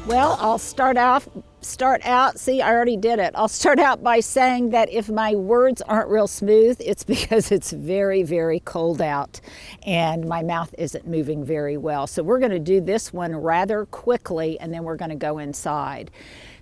Well, I'll start out, see, I already did it. I'll start out by saying that if my words aren't real smooth, it's because it's very, very cold out and my mouth isn't moving very well. So we're going to do this one rather quickly and then we're going to go inside.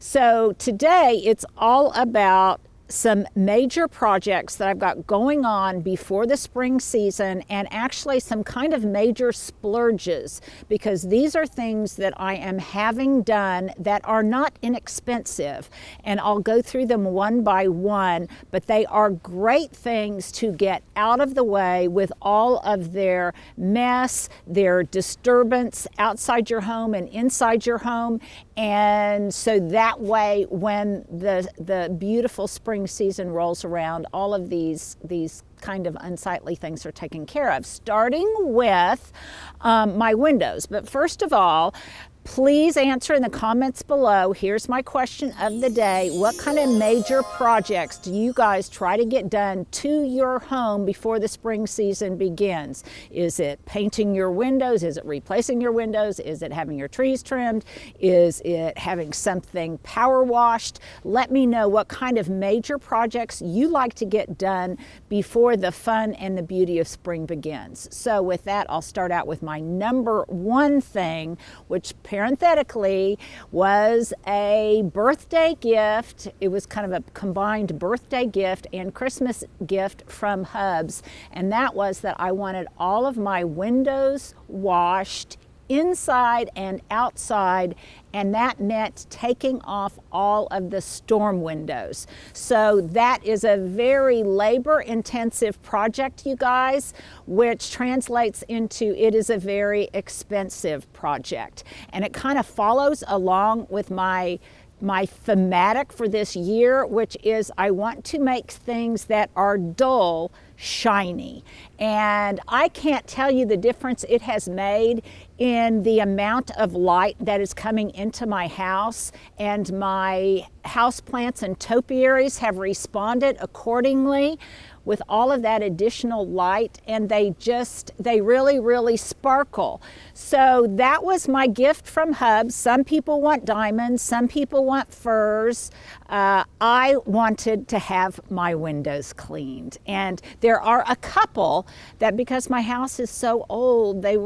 So today it's all about some major projects that I've got going on before the spring season, and actually some kind of major splurges, because these are things that I am having done that are not inexpensive, and I'll go through them one by one, but they are great things to get out of the way with all of their mess, their disturbance outside your home and inside your home. And so that way, when the beautiful spring season rolls around, all of these kind of unsightly things are taken care of, starting with my windows. But first of all, please answer in the comments below. Here's my question of the day. What kind of major projects do you guys try to get done to your home before the spring season begins? Is it painting your windows? Is it replacing your windows? Is it having your trees trimmed? Is it having something power washed? Let me know what kind of major projects you like to get done before the fun and the beauty of spring begins. So with that, I'll start out with my number one thing, which parenthetically was a birthday gift. It was kind of a combined birthday gift and Christmas gift from Hubs, and that was that I wanted all of my windows washed inside and outside, and that meant taking off all of the storm windows. So that is a very labor-intensive project, you guys, which translates into it is a very expensive project. And it kind of follows along with my thematic for this year, which is I want to make things that are dull shiny. And I can't tell you the difference it has made in the amount of light that is coming into my house, and my houseplants and topiaries have responded accordingly with all of that additional light, and they really, really sparkle. So that was my gift from Hubs. Some people want diamonds, some people want furs. I wanted to have my windows cleaned. And there are a couple that, because my house is so old, they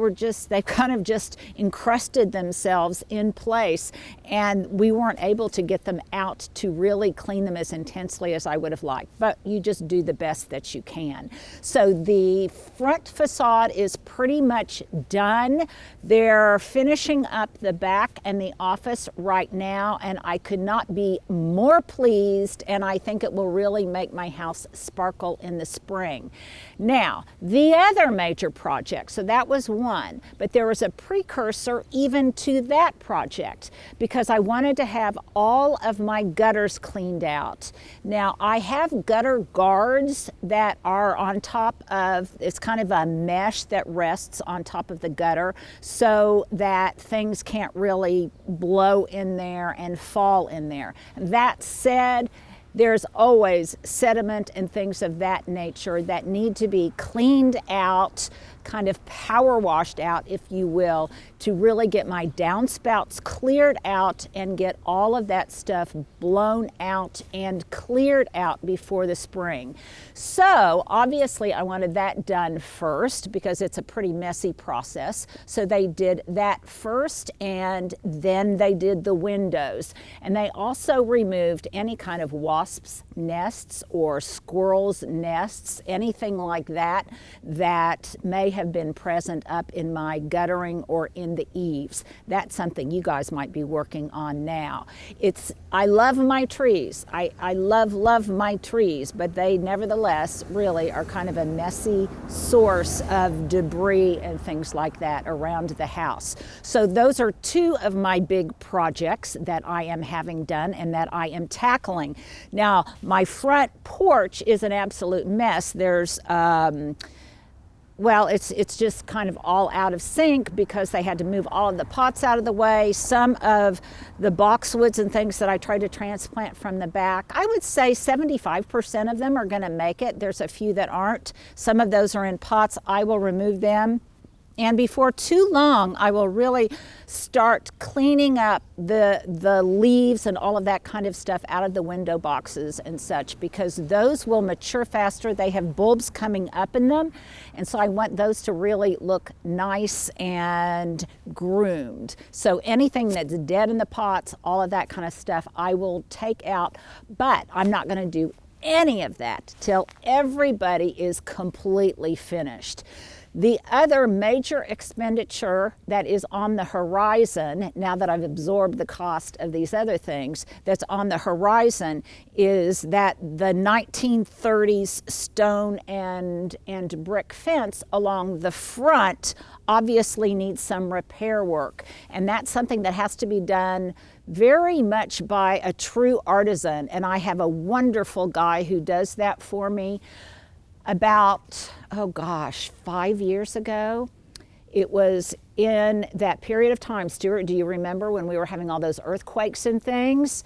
kind of just encrusted themselves in place, and we weren't able to get them out to really clean them as intensely as I would have liked. But you just do the best that you can. So the front facade is pretty much done. They're finishing up the back and the office right now, and I could not be more pleased, and I think it will really make my house sparkle in the spring. Now, the other major project, so that was one, but there was a precursor even to that project, because I wanted to have all of my gutters cleaned out. Now, I have gutter guards that are on top of, it's kind of a mesh that rests on top of the gutter so that things can't really blow in there and fall in there. That said, there's always sediment and things of that nature that need to be cleaned out, kind of power washed out, if you will, to really get my downspouts cleared out and get all of that stuff blown out and cleared out before the spring. So obviously I wanted that done first because it's a pretty messy process. So they did that first, and then they did the windows. And they also removed any kind of wasps' nests or squirrels' nests, anything like that that may have been present up in my guttering or in the eaves. That's something you guys might be working on now. I love my trees. I love my trees, but they nevertheless really are kind of a messy source of debris and things like that around the house. So those are two of my big projects that I am having done and that I am tackling. Now, my front porch is an absolute mess. There's well, it's just kind of all out of sync because they had to move all of the pots out of the way. Some of the boxwoods and things that I tried to transplant from the back, I would say 75% of them are going to make it. There's a few that aren't. Some of those are in pots. I will remove them And before too long, I will really start cleaning up the leaves and all of that kind of stuff out of the window boxes and such, because those will mature faster. They have bulbs coming up in them. And so I want those to really look nice and groomed. So anything that's dead in the pots, all of that kind of stuff, I will take out, but I'm not going to do any of that till everybody is completely finished. The other major expenditure that is on the horizon, now that I've absorbed the cost of these other things, that's on the horizon is that the 1930s stone and brick fence along the front obviously needs some repair work. And that's something that has to be done very much by a true artisan. And I have a wonderful guy who does that for me. About, 5 years ago, it was in that period of time. Stuart, do you remember when we were having all those earthquakes and things?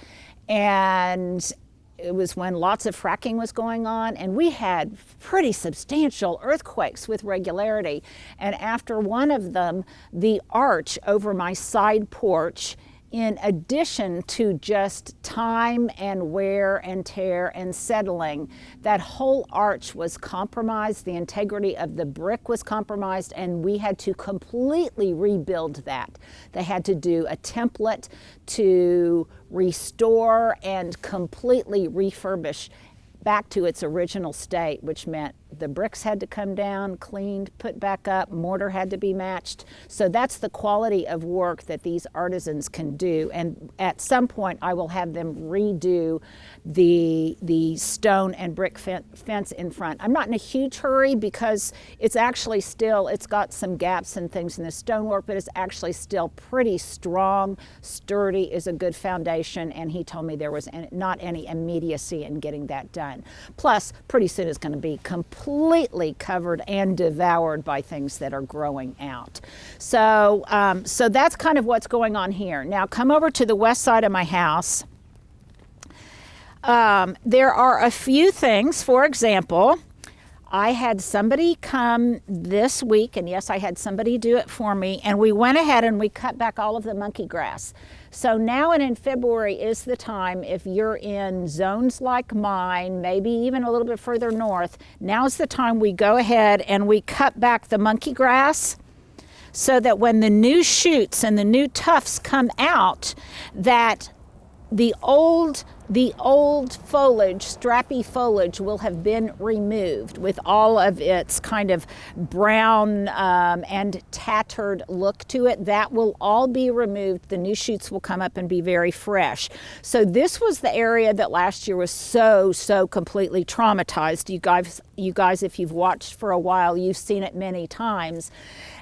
And it was when lots of fracking was going on, and we had pretty substantial earthquakes with regularity. And after one of them, the arch over my side porch, in addition to just time and wear and tear and settling, that whole arch was compromised. The integrity of the brick was compromised, and we had to completely rebuild that. They had to do a template to restore and completely refurbish back to its original state, which meant the bricks had to come down, cleaned, put back up, mortar had to be matched. So that's the quality of work that these artisans can do. And at some point, I will have them redo the stone and brick fence in front. I'm not in a huge hurry because it's actually still, it's got some gaps and things in the stonework, but it's actually still pretty strong, sturdy, is a good foundation. And he told me there was not any immediacy in getting that done. Plus, pretty soon it's going to be completely covered and devoured by things that are growing out. So, so that's kind of what's going on here. Now, come over to the west side of my house. There are a few things. For example, I had somebody come this week, and yes, I had somebody do it for me, and we went ahead and we cut back all of the monkey grass. So now and in February is the time, if you're in zones like mine, maybe even a little bit further north, now's the time we go ahead and we cut back the monkey grass so that when the new shoots and the new tufts come out, that the old foliage, strappy foliage, will have been removed with all of its kind of brown and tattered look to it. That will all be removed. The new shoots will come up and be very fresh. So this was the area that last year was so completely traumatized. You guys, if you've watched for a while, you've seen it many times.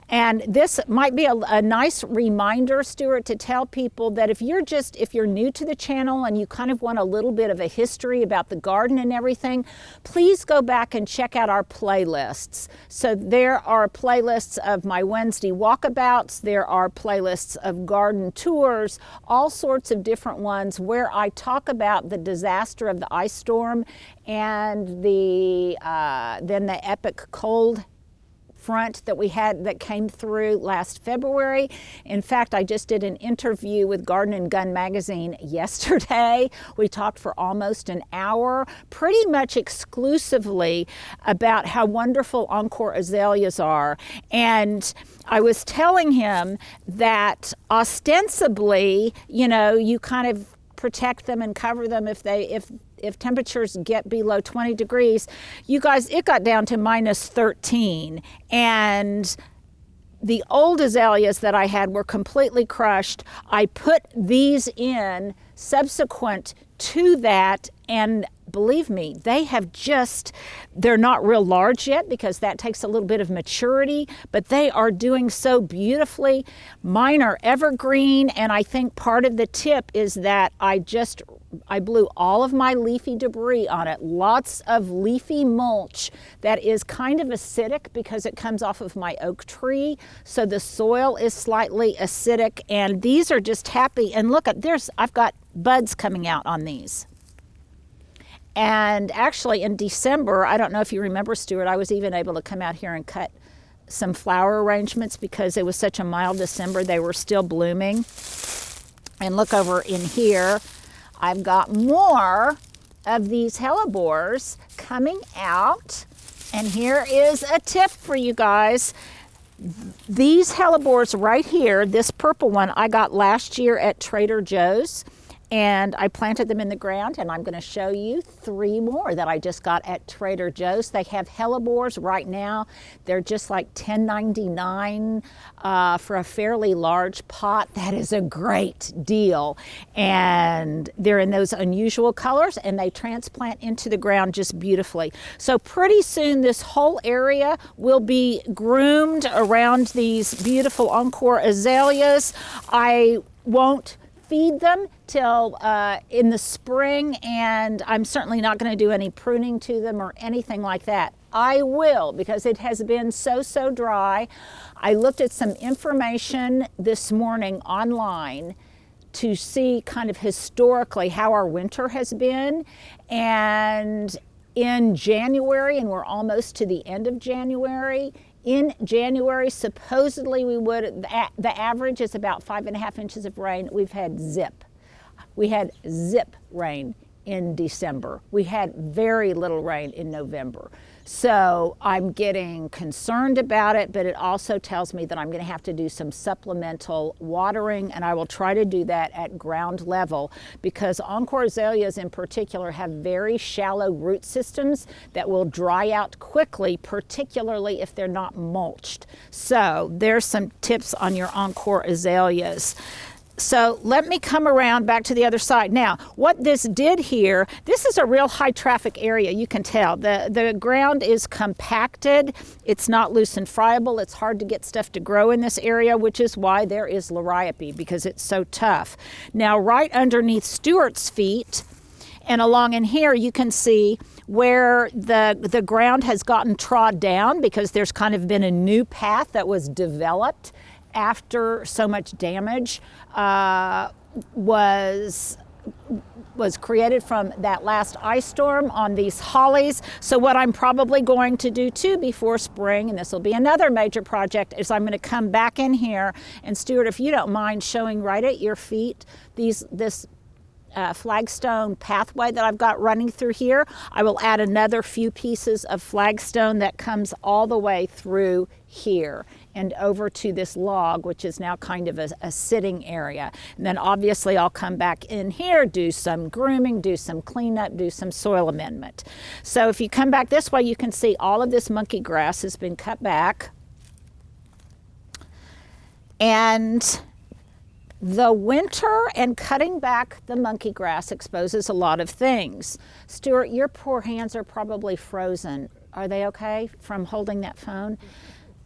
And this might be a nice reminder, Stuart, to tell people that if you're new to the channel and you kind of want a little bit of a history about the garden and everything, please go back and check out our playlists. So there are playlists of my Wednesday walkabouts, there are playlists of garden tours, all sorts of different ones where I talk about the disaster of the ice storm and then the epic cold front that we had that came through last February. In fact, I just did an interview with Garden and Gun magazine yesterday. We talked for almost an hour, pretty much exclusively about how wonderful Encore azaleas are. And I was telling him that ostensibly, you kind of protect them and cover them if temperatures get below 20 degrees. You guys, it got down to minus 13. And the old azaleas that I had were completely crushed. I put these in subsequent to that, and believe me, they're not real large yet because that takes a little bit of maturity, but they are doing so beautifully. Mine are evergreen, and I think part of the tip is that I blew all of my leafy debris on it. Lots of leafy mulch that is kind of acidic because it comes off of my oak tree. So the soil is slightly acidic, and these are just happy. And look, I've got buds coming out on these. And actually in December, I don't know if you remember, Stuart, I was even able to come out here and cut some flower arrangements because it was such a mild December. They were still blooming. And look over in here, I've got more of these hellebores coming out. And here is a tip for you guys. These hellebores right here, this purple one, I got last year at Trader Joe's. And I planted them in the ground, and I'm going to show you 3 more that I just got at Trader Joe's. They have hellebores right now. They're just like $10.99 for a fairly large pot. That is a great deal. And they're in those unusual colors, and they transplant into the ground just beautifully. So pretty soon this whole area will be groomed around these beautiful Encore azaleas. I won't feed them till in the spring, and I'm certainly not going to do any pruning to them or anything like that. I will, because it has been so dry. I looked at some information this morning online to see kind of historically how our winter has been, and in January, and we're almost to the end of January, in January, supposedly we would, the average is about 5.5 inches of rain. We've had zip. We had zip rain in December. We had very little rain in November. So I'm getting concerned about it, but it also tells me that I'm going to have to do some supplemental watering, and I will try to do that at ground level, because Encore azaleas in particular have very shallow root systems that will dry out quickly, particularly if they're not mulched. So there's some tips on your Encore azaleas. So let me come around back to the other side. Now, what this did here, this is a real high traffic area, you can tell. The ground is compacted, it's not loose and friable, it's hard to get stuff to grow in this area, which is why there is liriope, because it's so tough. Now, right underneath Stuart's feet, and along in here, you can see where the ground has gotten trod down, because there's kind of been a new path that was developed after so much damage was created from that last ice storm on these hollies. So what I'm probably going to do too before spring, and this will be another major project, is I'm going to come back in here, and Stuart, if you don't mind showing right at your feet this flagstone pathway that I've got running through here. I will add another few pieces of flagstone that comes all the way through here and over to this log, which is now kind of a sitting area. And then obviously I'll come back in here, do some grooming, do some cleanup, do some soil amendment. So if you come back this way, you can see all of this monkey grass has been cut back. And the winter and cutting back the monkey grass exposes a lot of things. Stuart, your poor hands are probably frozen. Are they okay from holding that phone?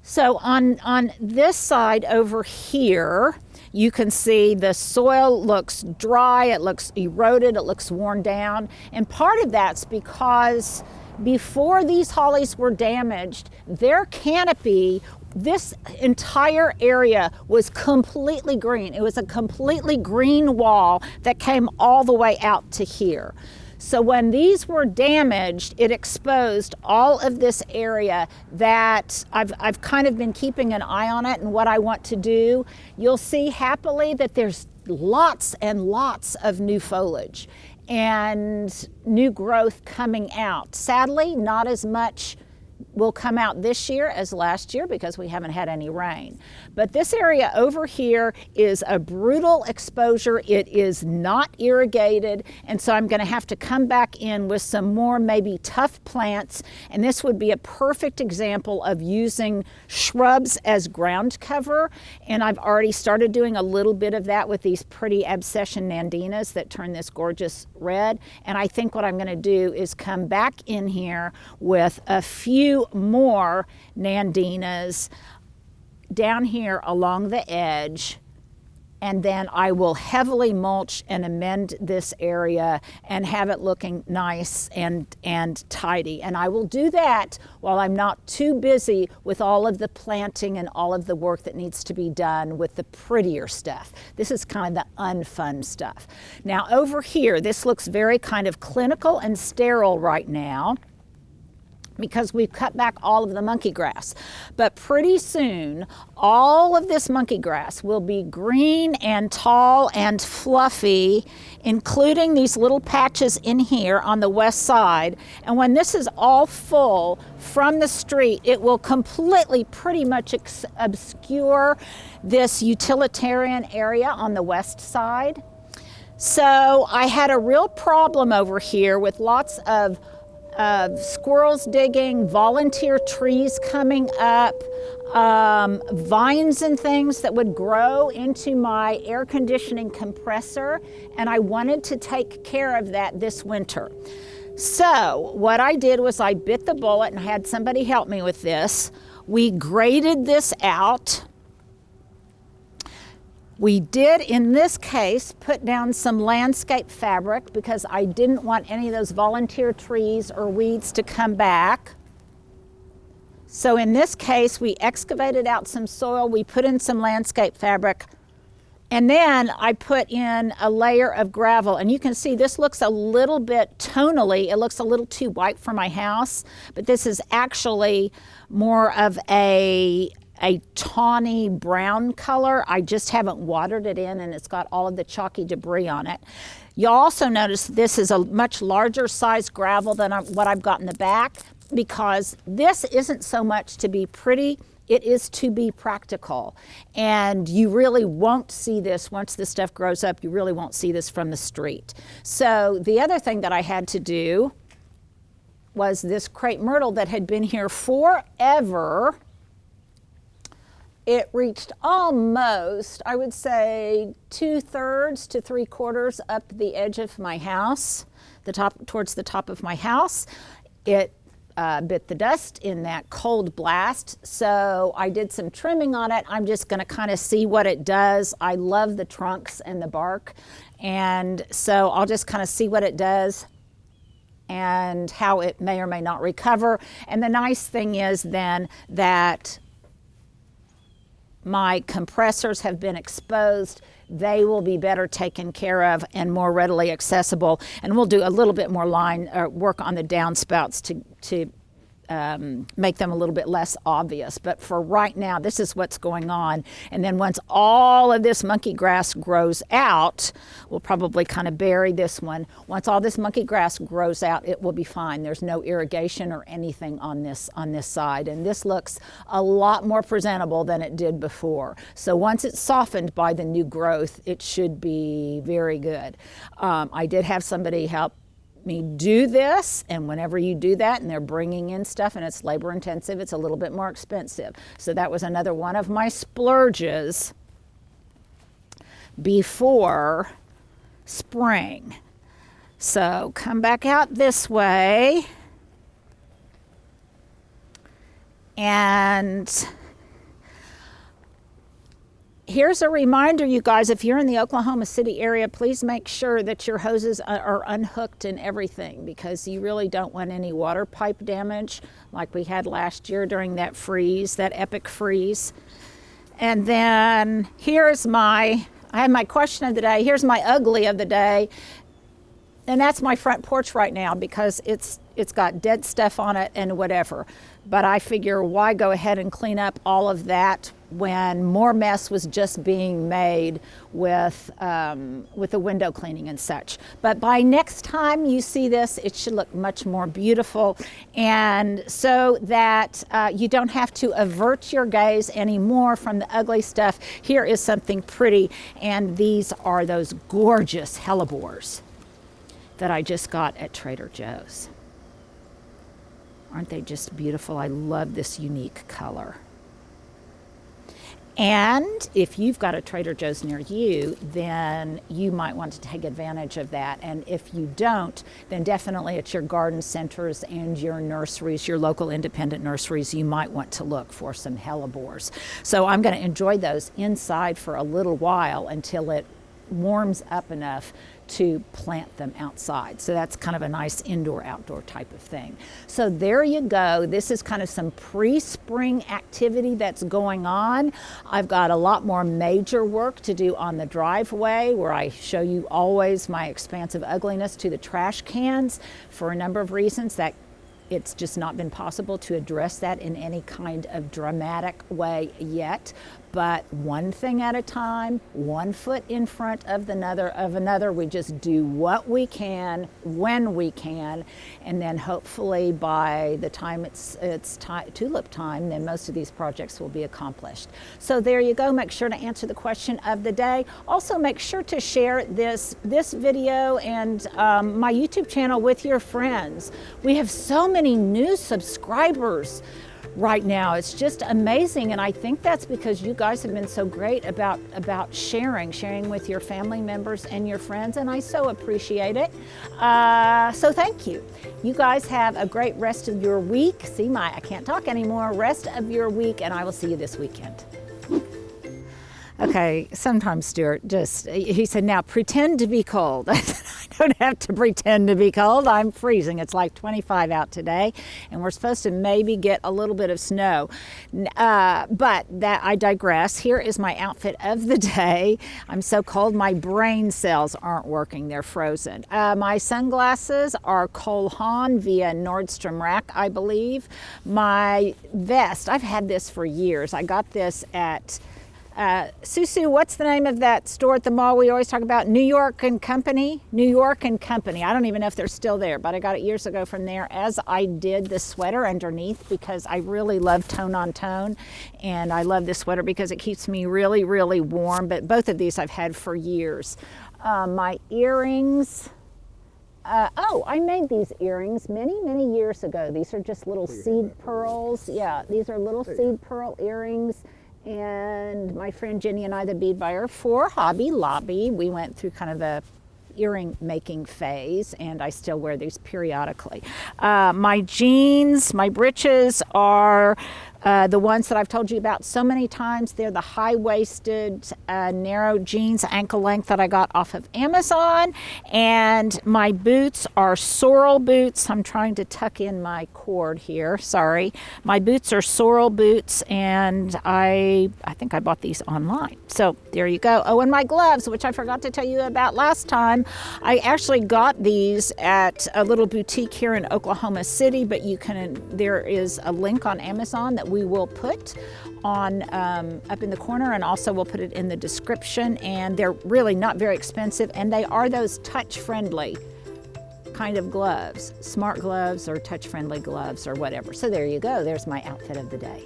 So on this side over here, you can see the soil looks dry, it looks eroded, it looks worn down. And part of that's because before these hollies were damaged, their canopy, this entire area was completely green. It was a completely green wall that came all the way out to here. So when these were damaged, it exposed all of this area that I've kind of been keeping an eye on it, and what I want to do, you'll see happily that there's lots and lots of new foliage and new growth coming out. Sadly, not as much will come out this year as last year because we haven't had any rain. But this area over here is a brutal exposure. It is not irrigated, and so I'm going to have to come back in with some more maybe tough plants, and this would be a perfect example of using shrubs as ground cover, and I've already started doing a little bit of that with these pretty abscission nandinas that turn this gorgeous red. And I think what I'm going to do is come back in here with a few more nandinas down here along the edge, and then I will heavily mulch and amend this area and have it looking nice and tidy. And I will do that while I'm not too busy with all of the planting and all of the work that needs to be done with the prettier stuff. This is kind of the unfun stuff. Now over here, this looks very kind of clinical and sterile right now, because we've cut back all of the monkey grass. But pretty soon, all of this monkey grass will be green and tall and fluffy, including these little patches in here on the west side. And when this is all full from the street, it will completely pretty much obscure this utilitarian area on the west side. So I had a real problem over here with lots of squirrels digging, volunteer trees coming up, vines and things that would grow into my air conditioning compressor, and I wanted to take care of that this winter. So what I did was I bit the bullet and had somebody help me with this. We graded this out. We did, in this case, put down some landscape fabric because I didn't want any of those volunteer trees or weeds to come back. So in this case, we excavated out some soil, we put in some landscape fabric, and then I put in a layer of gravel. And you can see this looks a little bit tonally, it looks a little too white for my house, but this is actually more of a tawny brown color. I just haven't watered it in, and it's got all of the chalky debris on it. You'll also notice this is a much larger size gravel than what I've got in the back, because this isn't so much to be pretty, it is to be practical. And you really won't see this once this stuff grows up, you really won't see this from the street. So the other thing that I had to do was this crepe myrtle that had been here forever. It reached almost, I would say, 2/3 to 3/4 up the edge of my house, towards the top of my house. It bit the dust in that cold blast, so I did some trimming on it. I'm just going to kind of see what it does. I love the trunks and the bark, and so I'll just kind of see what it does and how it may or may not recover. And the nice thing is then that my compressors have been exposed, they will be better taken care of and more readily accessible. And we'll do a little bit more line work on the downspouts to make them a little bit less obvious. But for right now, this is what's going on. And then once all of this monkey grass grows out, we'll probably kind of bury this one. Once all this monkey grass grows out, it will be fine. There's no irrigation or anything on this side. And this looks a lot more presentable than it did before. So once it's softened by the new growth, it should be very good. I did have somebody help me do this, and whenever you do that and they're bringing in stuff and it's labor intensive, it's a little bit more expensive. So that was another one of my splurges before spring. So come back out this way, and here's a reminder, you guys, if you're in the Oklahoma City area, please make sure that your hoses are unhooked and everything, because you really don't want any water pipe damage like we had last year during that freeze, that epic freeze. And then here's I have my question of the day. Here's my ugly of the day. And that's my front porch right now, because it's got dead stuff on it and whatever. But I figure, why go ahead and clean up all of that when more mess was just being made with the window cleaning and such. But by next time you see this, it should look much more beautiful, and so that you don't have to avert your gaze anymore from the ugly stuff. Here is something pretty, and these are those gorgeous hellebores that I just got at Trader Joe's. Aren't they just beautiful? I love this unique color. And if you've got a Trader Joe's near you, then you might want to take advantage of that. And if you don't, then definitely at your garden centers and your nurseries, your local independent nurseries, you might want to look for some hellebores. So I'm going to enjoy those inside for a little while until it warms up enough to plant them outside. So that's kind of a nice indoor-outdoor type of thing. So there you go. This is kind of some pre-spring activity that's going on. I've got a lot more major work to do on the driveway, where I show you always my expansive ugliness to the trash cans for a number of reasons. That it's just not been possible to address that in any kind of dramatic way yet. But one thing at a time, one foot in front of another. We just do what we can when we can, and then hopefully by the time it's tulip time, then most of these projects will be accomplished. So there you go. Make sure to answer the question of the day. Also, make sure to share this video and my YouTube channel with your friends. We have so many new subscribers right now. It's just amazing, and I think that's because you guys have been so great about sharing with your family members and your friends, and I so appreciate it. So thank you. You guys have a great rest of your week. See, I can't talk anymore. Rest of your week, and I will see you this weekend. Okay, sometimes Stuart he said, now pretend to be cold. I don't have to pretend to be cold. I'm freezing. It's like 25 out today, and we're supposed to maybe get a little bit of snow. But I digress. Here is my outfit of the day. I'm so cold, my brain cells aren't working. They're frozen. My sunglasses are Cole Haan via Nordstrom Rack, I believe. My vest, I've had this for years. I got this at Susu, what's the name of that store at the mall we always talk about? New York and Company? New York and Company. I don't even know if they're still there, but I got it years ago from there, as I did the sweater underneath, because I really love tone on tone, and I love this sweater because it keeps me really, really warm. But both of these I've had for years. My earrings. I made these earrings many, many years ago. These are just little seed pearls. Yeah, these are little seed pearl earrings. And my friend Jenny and I, the bead buyer for Hobby Lobby, we went through kind of a earring making phase, and I still wear these periodically. My jeans, my breeches are the ones that I've told you about so many times. They're the high-waisted, narrow jeans, ankle length, that I got off of Amazon. And my boots are sorrel boots. I'm trying to tuck in my cord here, sorry. My boots are sorrel boots, and I think I bought these online. So there you go. Oh, and my gloves, which I forgot to tell you about last time. I actually got these at a little boutique here in Oklahoma City, but there is a link on Amazon that we will put on up in the corner, and also we'll put it in the description. And they're really not very expensive, and they are those touch-friendly kind of gloves, smart gloves or touch-friendly gloves or whatever. So there you go. There's my outfit of the day.